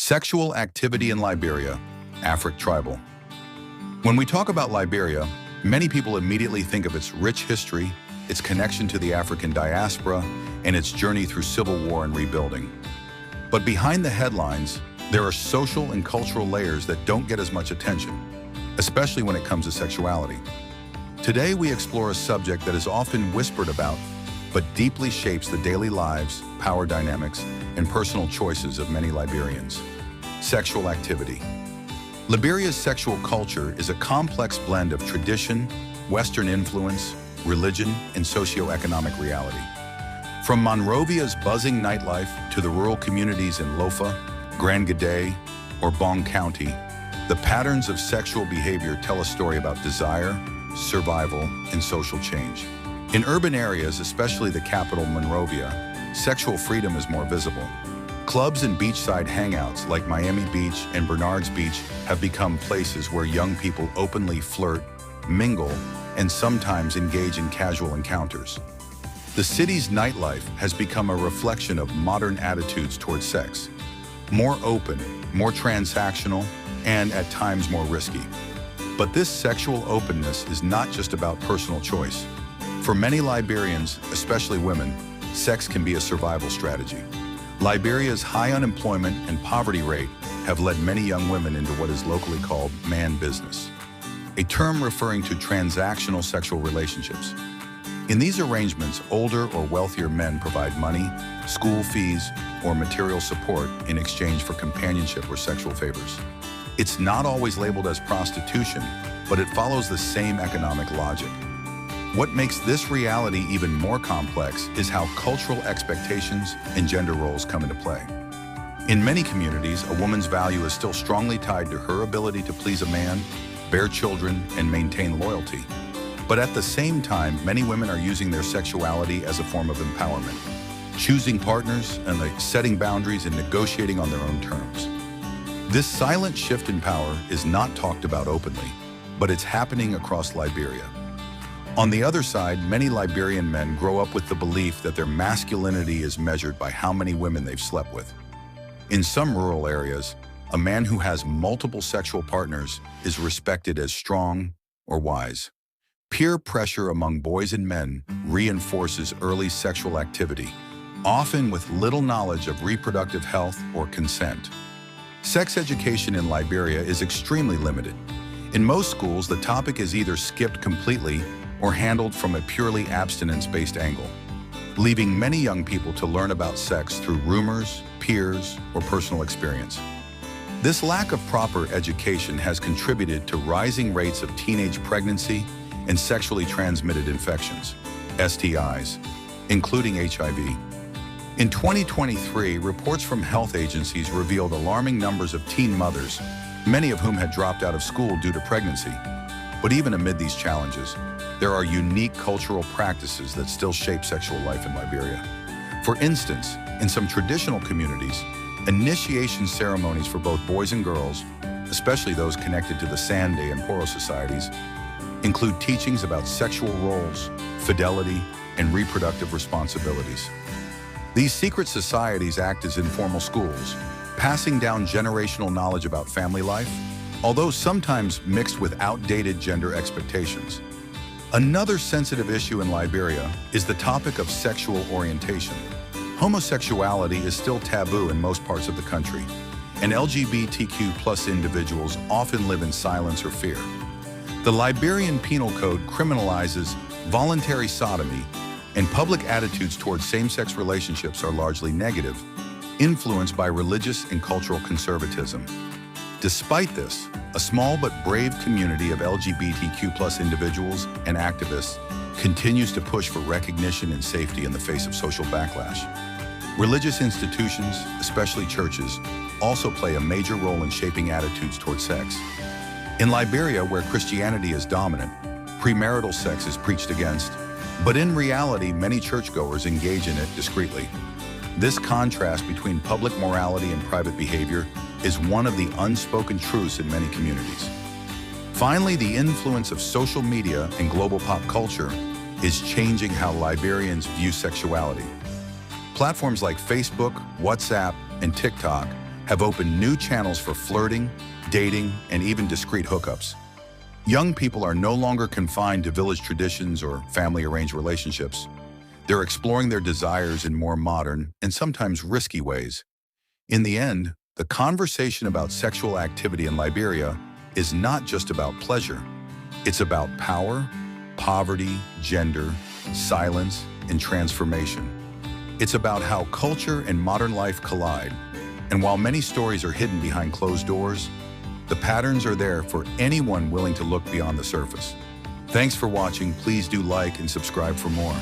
Sexual activity in Liberia, AfricTribal. When we talk about Liberia, many people immediately think of its rich history, its connection to the African diaspora, and its journey through civil war and rebuilding. But behind the headlines, there are social and cultural layers that don't get as much attention, especially when it comes to sexuality. Today, we explore a subject that is often whispered about, but deeply shapes the daily lives, power dynamics, and personal choices of many Liberians. Sexual activity. Liberia's sexual culture is a complex blend of tradition, Western influence, religion, and socio-economic reality. From Monrovia's buzzing nightlife to the rural communities in Lofa, Grand Gede, or Bong County, the patterns of sexual behavior tell a story about desire, survival, and social change. In urban areas, especially the capital Monrovia, sexual freedom is more visible. Clubs and beachside hangouts like Miami Beach and Bernards Beach have become places where young people openly flirt, mingle, and sometimes engage in casual encounters. The city's nightlife has become a reflection of modern attitudes towards sex. More open, more transactional, and at times more risky. But this sexual openness is not just about personal choice. For many Liberians, especially women, sex can be a survival strategy. Liberia's high unemployment and poverty rate have led many young women into what is locally called man business, a term referring to transactional sexual relationships. In these arrangements, older or wealthier men provide money, school fees, or material support in exchange for companionship or sexual favors. It's not always labeled as prostitution, but it follows the same economic logic. What makes this reality even more complex is how cultural expectations and gender roles come into play. In many communities, a woman's value is still strongly tied to her ability to please a man, bear children, and maintain loyalty. But at the same time, many women are using their sexuality as a form of empowerment, choosing partners and setting boundaries and negotiating on their own terms. This silent shift in power is not talked about openly, but it's happening across Liberia. On the other side, many Liberian men grow up with the belief that their masculinity is measured by how many women they've slept with. In some rural areas, a man who has multiple sexual partners is respected as strong or wise. Peer pressure among boys and men reinforces early sexual activity, often with little knowledge of reproductive health or consent. Sex education in Liberia is extremely limited. In most schools, the topic is either skipped completely or handled from a purely abstinence-based angle, leaving many young people to learn about sex through rumors, peers, or personal experience. This lack of proper education has contributed to rising rates of teenage pregnancy and sexually transmitted infections, STIs, including HIV. In 2023, reports from health agencies revealed alarming numbers of teen mothers, many of whom had dropped out of school due to pregnancy. But even amid these challenges, there are unique cultural practices that still shape sexual life in Liberia. For instance, in some traditional communities, initiation ceremonies for both boys and girls, especially those connected to the Sande and Poro societies, include teachings about sexual roles, fidelity, and reproductive responsibilities. These secret societies act as informal schools, passing down generational knowledge about family life, although sometimes mixed with outdated gender expectations. Another sensitive issue in Liberia is the topic of sexual orientation. Homosexuality is still taboo in most parts of the country, and LGBTQ+ individuals often live in silence or fear. The Liberian Penal Code criminalizes voluntary sodomy, and public attitudes towards same-sex relationships are largely negative, influenced by religious and cultural conservatism. Despite this, a small but brave community of LGBTQ+ individuals and activists continues to push for recognition and safety in the face of social backlash. Religious institutions, especially churches, also play a major role in shaping attitudes towards sex. In Liberia, where Christianity is dominant, premarital sex is preached against, but in reality, many churchgoers engage in it discreetly. This contrast between public morality and private behavior is one of the unspoken truths in many communities. Finally, the influence of social media and global pop culture is changing how Liberians view sexuality. Platforms like Facebook, WhatsApp, and TikTok have opened new channels for flirting, dating, and even discreet hookups. Young people are no longer confined to village traditions or family-arranged relationships. They're exploring their desires in more modern and sometimes risky ways. In the end, the conversation about sexual activity in Liberia is not just about pleasure. It's about power, poverty, gender, silence, and transformation. It's about how culture and modern life collide. And while many stories are hidden behind closed doors, the patterns are there for anyone willing to look beyond the surface. Thanks for watching. Please do like and subscribe for more.